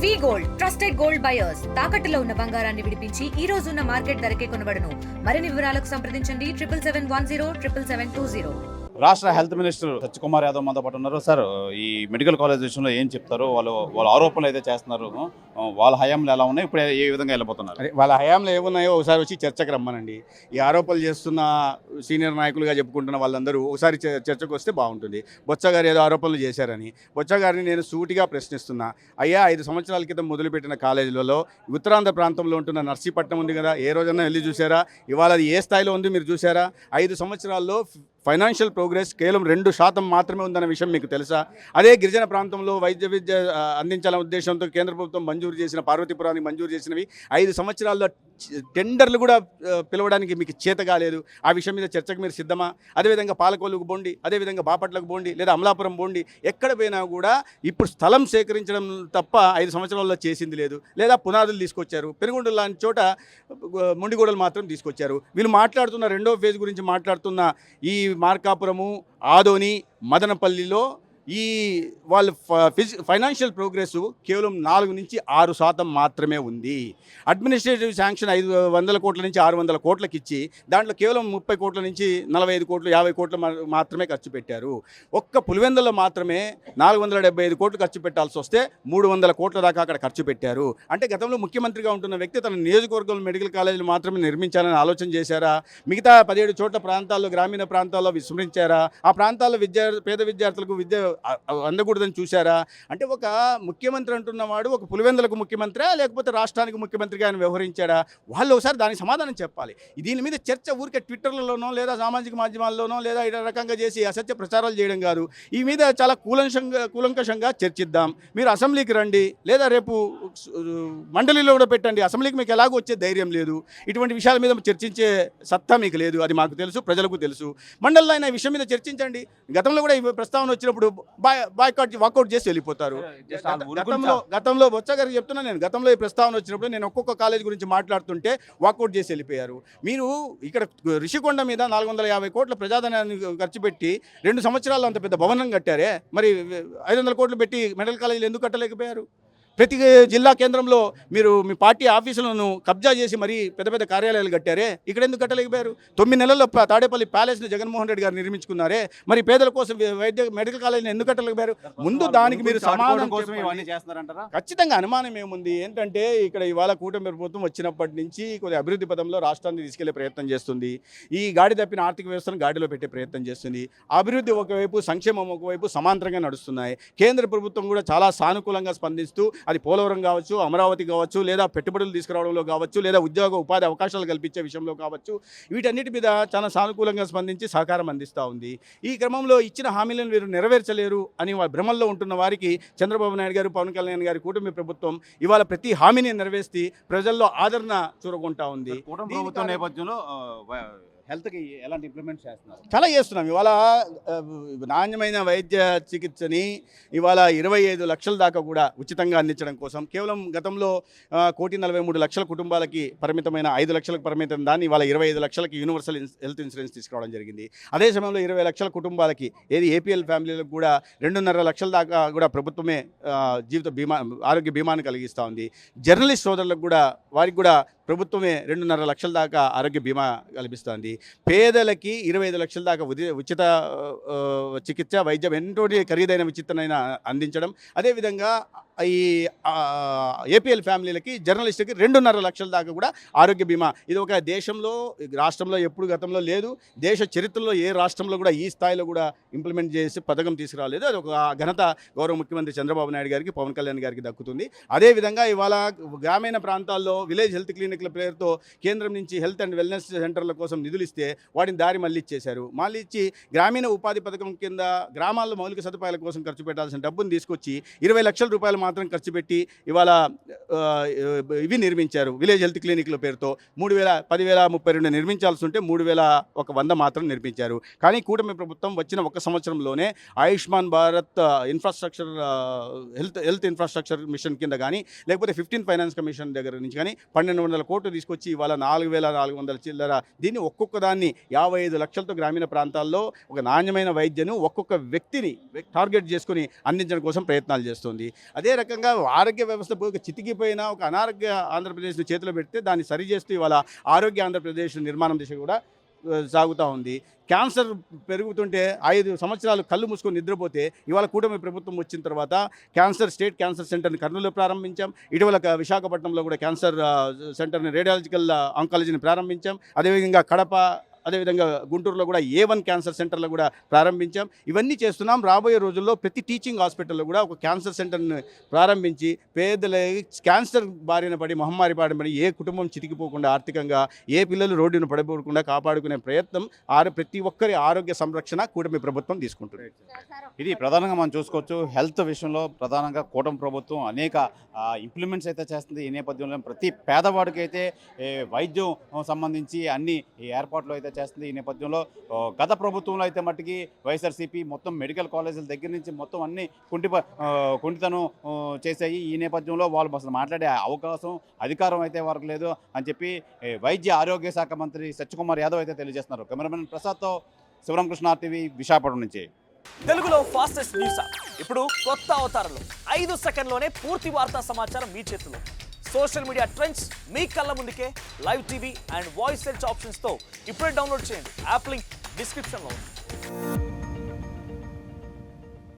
వి gold trusted gold buyers తాకట్టులో ఉన్న బంగారాన్ని విడిపించి ఈ రోజు ఉన్న మార్కెట్ ధరకే కొనబడును. మరిన్ని వివరాలకు సంప్రదించండి 7710 రాష్ట్ర హెల్త్ మినిస్టర్ సత్యకుమార్ యాదవ్ మనతో పాటు ఉన్నారు. సార్, ఈ మెడికల్ కాలేజ్ విషయంలో ఏం చెప్తారు? వాళ్ళ ఆరోపణలు అయితే చేస్తున్నారు, వాళ్ళ హయాంలో ఎలా ఉన్నాయి, ఇప్పుడు ఏ విధంగా వెళ్ళిపోతున్నారు? వాళ్ళ హయాంలో ఏమున్నాయో ఒకసారి వచ్చి చర్చకు రమ్మనండి. ఈ ఆరోపణలు చేస్తున్న సీనియర్ నాయకులుగా చెప్పుకుంటున్న వాళ్ళందరూ ఒకసారి చర్చకు వస్తే బాగుంటుంది. బొత్స గారు ఏదో ఆరోపణలు చేశారని బొత్స గారిని నేను సూటిగా ప్రశ్నిస్తున్నా. అయ్యా, 5 సంవత్సరాల క్రితం మొదలుపెట్టిన కాలేజీలలో ఉత్తరాంధ్ర ప్రాంతంలో ఉంటున్న నర్సీపట్నం ఉంది కదా, ఏ రోజన్నా వెళ్ళి చూసారా? ఇవాళ అది ఏ స్థాయిలో ఉంది మీరు చూసారా? 5 సంవత్సరాల్లో ఫైనాన్షియల్ ప్రోగ్రెస్ కేవలం 2% మాత్రమే ఉందన్న విషయం మీకు తెలుసా? అదే గిరిజన ప్రాంతంలో వైద్య విద్య అందించాలనే ఉద్దేశంతో కేంద్ర ప్రభుత్వం మంజూరు చేసిన పార్వతీపురానికి మంజూరు చేసినవి 5 సంవత్సరాల్లో టెండర్లు కూడా పిలవడానికి మీకు చేత కాలేదు. ఆ విషయం మీద చర్చకు మీరు సిద్ధమా? అదేవిధంగా పాలకొల్లుకు బోండి, అదేవిధంగా బాపట్లకు బోండి, లేదా అమలాపురం బోండి, ఎక్కడ పోయినా కూడా ఇప్పుడు స్థలం సేకరించడం తప్ప 5 సంవత్సరాల్లో చేసింది లేదు. లేదా పునాదులు తీసుకొచ్చారు, పెనుగొండ లాంటి చోట మొండిగోడలు మాత్రం తీసుకొచ్చారు. వీళ్ళు మాట్లాడుతున్న రెండో ఫేజ్ గురించి మాట్లాడుతున్న ఈ మార్కాపురము, ఆదోని, మదనపల్లిలో ఈ వాళ్ళ ఫైనాన్షియల్ ప్రోగ్రెస్ కేవలం 4 నుంచి 6% మాత్రమే ఉంది. అడ్మినిస్ట్రేటివ్ శాంక్షన్ 500 కోట్ల నుంచి 600 కోట్లకి ఇచ్చి దాంట్లో కేవలం 30 కోట్ల నుంచి 45 కోట్లు 50 కోట్లు మాత్రమే ఖర్చు పెట్టారు. ఒక్క పులివెందులో మాత్రమే 475 కోట్లు ఖర్చు పెట్టాల్సి వస్తే 300 కోట్ల దాకా అక్కడ ఖర్చు పెట్టారు. అంటే గతంలో ముఖ్యమంత్రిగా ఉంటున్న వ్యక్తి తన నియోజకవర్గంలో మెడికల్ కాలేజీలు మాత్రమే నిర్మించాలని ఆలోచన చేశారా? మిగతా 17 చోట్ల ప్రాంతాల్లో, గ్రామీణ ప్రాంతాల్లో విస్మరించారా? ఆ ప్రాంతాల్లో పేద విద్యార్థులకు విద్య అందకూడదని చూశారా? అంటే ఒక ముఖ్యమంత్రి అంటున్నవాడు ఒక పులివెందులకు ముఖ్యమంత్రి లేకపోతే రాష్ట్రానికి ముఖ్యమంత్రిగా ఆయన వ్యవహరించాడా? వాళ్ళు ఒకసారి దానికి సమాధానం చెప్పాలి. దీని మీద చర్చ ఊరికే ట్విట్టర్లలోనో లేదా సామాజిక మాధ్యమాల్లోనో లేదా ఇతర రకంగా చేసి అసత్య ప్రచారాలు చేయడం కాదు. ఈ మీద చాలా కూలంకషంగా చర్చిద్దాం. మీరు అసెంబ్లీకి రండి, లేదా రేపు మండలిలో కూడా పెట్టండి. అసెంబ్లీకి మీకు ఎలాగో వచ్చే ధైర్యం లేదు. ఇటువంటి విషయాల మీద చర్చించే సత్తా మీకు లేదు. అది మాకు తెలుసు, ప్రజలకు తెలుసు. మండలిలో అయినా ఈ విషయం మీద చర్చించండి. గతంలో కూడా ఈ ప్రస్తావన వచ్చినప్పుడు వాకౌట్ చేసి వెళ్ళిపోతారు. గతంలో బొత్స గారికి చెప్తున్నా నేను, గతంలో ఈ ప్రస్తావన వచ్చినప్పుడు నేను ఒక్కొక్క కాలేజ్ గురించి మాట్లాడుతుంటే వాకౌట్ చేసి వెళ్ళిపోయారు. మీరు ఇక్కడ రిషికొండ మీద 450 కోట్ల ప్రజాధనాన్ని ఖర్చు పెట్టి 2 సంవత్సరాల్లో అంత పెద్ద భవనం కట్టారే, మరి 500 కోట్లు పెట్టి మెడికల్ కాలేజీలు ఎందుకు కట్టలేకపోయారు? ప్రతి జిల్లా కేంద్రంలో మీరు మీ పార్టీ ఆఫీసులను కబ్జా చేసి మరీ పెద్ద పెద్ద కార్యాలయాలు కట్టారే, ఇక్కడ ఎందుకు కట్టలేకపోయారు? 9 నెలల్లో తాడేపల్లి ప్యాలెస్ని జగన్మోహన్ రెడ్డి గారు నిర్మించుకున్నారే, మరి పేదల కోసం మెడికల్ కాలేజీని ఎందుకు కట్టలేకపోయారు? ముందు దానికి మీరు సమాధానం చేస్తున్నారంటారా? ఖచ్చితంగా అనుమానం ఏముంది ఏంటంటే, ఇక్కడ ఇవాళ కూటమి ప్రభుత్వం వచ్చినప్పటి నుంచి కొద్ది అభివృద్ధి పదంలో రాష్ట్రాన్ని తీసుకెళ్లే ప్రయత్నం చేస్తుంది. ఈ గాడి తప్పిన ఆర్థిక వ్యవస్థను గాడిలో పెట్టే ప్రయత్నం చేస్తుంది. అభివృద్ధి ఒకవైపు, సంక్షేమం ఒకవైపు సమాంతరంగా నడుస్తున్నాయి. కేంద్ర ప్రభుత్వం కూడా చాలా సానుకూలంగా స్పందిస్తూ, అది పోలవరం కావచ్చు, అమరావతి కావచ్చు, లేదా పెట్టుబడులు తీసుకురావడంలో కావచ్చు, లేదా ఉద్యోగ ఉపాధి అవకాశాలు కల్పించే విషయంలో కావచ్చు, వీటన్నిటి మీద చాలా సానుకూలంగా స్పందించి సహకారం అందిస్తూ ఉంది. ఈ క్రమంలో ఇచ్చిన హామీలను వీరు నెరవేర్చలేరు అని భ్రమంలో ఉంటున్న వారికి చంద్రబాబు నాయుడు గారు, పవన్ కళ్యాణ్ గారి కూటమి ప్రభుత్వం ఇవాళ ప్రతి హామీని నెరవేర్చి ప్రజల్లో ఆదరణ చూరగొంటా ఉంది. ప్రభుత్వం నేపథ్యంలో హెల్త్కి ఎలాంటి ఇంప్లిమెంట్ చేస్తున్నారు? చాలా చేస్తున్నాం. ఇవాళ నాణ్యమైన వైద్య చికిత్సని ఇవాళ 25 లక్షల దాకా కూడా ఉచితంగా అందించడం కోసం కేవలం గతంలో 1,43,00,000 కుటుంబాలకి పరిమితమైన 5 లక్షలకు పరిమితం దాన్ని ఇవాళ 25 లక్షలకి యూనివర్సల్ హెల్త్ ఇన్సూరెన్స్ తీసుకురావడం జరిగింది. అదే సమయంలో 20 లక్షల కుటుంబాలకి, ఏది ఏపీఎల్ ఫ్యామిలీలకు కూడా 2.5 లక్షల దాకా కూడా ప్రభుత్వమే జీవిత బీమా, ఆరోగ్య బీమాను కలిగిస్తూ ఉంది. జర్నలిస్ట్ సోదరులకు కూడా, వారికి కూడా ప్రభుత్వమే 2.5 లక్షల దాకా ఆరోగ్య బీమా కల్పిస్తుంది. పేదలకి 25 లక్షల దాకా ఉచిత చికిత్స, వైద్యం ఎంతో ఖరీదైన విచిత్రమైన అందించడం. అదేవిధంగా ఈ ఏపీఎల్ ఫ్యామిలీలకి, జర్నలిస్టులకి 2.5 లక్షల దాకా కూడా ఆరోగ్య బీమా. ఇది ఒక దేశంలో, రాష్ట్రంలో ఎప్పుడు గతంలో లేదు. దేశ చరిత్రలో ఏ రాష్ట్రంలో కూడా ఈ స్థాయిలో కూడా ఇంప్లిమెంట్ చేసి పథకం తీసుకురాలేదు. అది ఒక ఘనత గౌరవ ముఖ్యమంత్రి చంద్రబాబు నాయుడు గారికి, పవన్ కళ్యాణ్ గారికి దక్కుతుంది. అదేవిధంగా ఇవాళ గ్రామీణ ప్రాంతాల్లో విలేజ్ హెల్త్ క్లినిక్ల పేరుతో కేంద్రం నుంచి హెల్త్ అండ్ వెల్నెస్ సెంటర్ల కోసం నిధులు ఇస్తే వాటిని దారి మళ్ళీ ఇచ్చేశారు. మళ్ళీ ఇచ్చి గ్రామీణ ఉపాధి పథకం కింద గ్రామాల్లో మౌలిక సదుపాయాల కోసం ఖర్చు పెట్టాల్సిన డబ్బును తీసుకొచ్చి 20 లక్షల రూపాయలు మాత్రం ఖర్చు పెట్టి ఇవాళ ఇవి నిర్మించారు. విలేజ్ హెల్త్ క్లినిక్ల పేరుతో 10,032 నిర్మించాల్సి ఉంటే 3,100 మాత్రం నిర్మించారు. కానీ కూటమి ప్రభుత్వం వచ్చిన 1 సంవత్సరంలోనే Ayushman Bharat infrastructure, health infrastructure machine కింద కానీ, లేకపోతే 15 ఫైనాన్స్ కమిషన్ దగ్గర నుంచి కానీ 1,200 కోట్లు తీసుకొచ్చి ఇవాళ 4,400 చిల్లర, దీన్ని ఒక్కొక్క దాన్ని 55 లక్షలతో గ్రామీణ ప్రాంతాల్లో ఒక నాణ్యమైన వైద్యను ఒక్కొక్క వ్యక్తిని టార్గెట్ చేసుకుని అందించడం కోసం ప్రయత్నాలు చేస్తుంది. అదే రకంగా ఆరోగ్య వ్యవస్థ చితికిపోయిన ఒక అనారోగ్య ఆంధ్రప్రదేశ్ను చేతిలో పెడితే దాన్ని సరిచేస్తూ ఇవాళ ఆరోగ్య ఆంధ్రప్రదేశ్ నిర్మాణం దిశ కూడా సాగుతూ ఉంది. క్యాన్సర్ పెరుగుతుంటే 5 సంవత్సరాలు కళ్ళు మూసుకొని నిద్రపోతే ఇవాళ కూటమి ప్రభుత్వం వచ్చిన తర్వాత స్టేట్ క్యాన్సర్ సెంటర్ని కర్నూలులో ప్రారంభించాం. ఇటీవల విశాఖపట్నంలో కూడా క్యాన్సర్ సెంటర్ని, రేడియాలజికల్ ఆంకాలజీని ప్రారంభించాం. అదేవిధంగా కడప, అదేవిధంగా గుంటూరులో కూడా A1 క్యాన్సర్ సెంటర్లో కూడా ప్రారంభించాం. ఇవన్నీ చేస్తున్నాం. రాబోయే రోజుల్లో ప్రతి టీచింగ్ హాస్పిటల్లో కూడా ఒక క్యాన్సర్ సెంటర్ని ప్రారంభించి పేదల క్యాన్సర్ బారిన పడి, మహమ్మారి బారిన పడి ఏ కుటుంబం చితికిపోకుండా, ఆర్థికంగా ఏ పిల్లలు రోడ్డును పడిపోకుండా కాపాడుకునే ప్రయత్నం ప్రతి ఒక్కరి ఆరోగ్య సంరక్షణ కూటమి ప్రభుత్వం తీసుకుంటుంది. ఇది ప్రధానంగా మనం చూసుకోవచ్చు. హెల్త్ విషయంలో ప్రధానంగా కూటమి ప్రభుత్వం అనేక ఇంప్లిమెంట్స్ అయితే చేస్తుంది. ఈ నేపథ్యంలో ప్రతి పేదవాడికి అయితే వైద్యం సంబంధించి అన్ని ఏర్పాట్లు అయితే చేస్తుంది. ఈ నేపథ్యంలో గత ప్రభుత్వంలో అయితే మట్టికి వైఎస్ఆర్సీపీ మొత్తం మెడికల్ కాలేజీల దగ్గర నుంచి మొత్తం అన్ని కుంటితనం చేశాయి. ఈ నేపథ్యంలో వాళ్ళు అసలు మాట్లాడే అవకాశం, అధికారం అయితే వారికి లేదు అని చెప్పి వైద్య ఆరోగ్య శాఖ మంత్రి సత్యకుమార్ యాదవ్ అయితే తెలియజేస్తున్నారు. కెమెరామెన్ ప్రసాద్తో శివరామకృష్ణ RTV విశాఖపట్నం నుంచి. తెలుగులో ఫాస్టెస్ట్ న్యూస్ ఇప్పుడు కొత్త అవతారంలో 5 సెకండ్లోనే పూర్తి వార్తా సమాచారం మీ చేతిలో. సోషల్ మీడియా ట్రెండ్స్ మీ కళ్ళ ముందుకే live TV and voice search ఆప్షన్స్తో ఇప్పుడే డౌన్లోడ్ చేయండి. యాప్ లింక్ డిస్క్రిప్షన్లో ఉంది.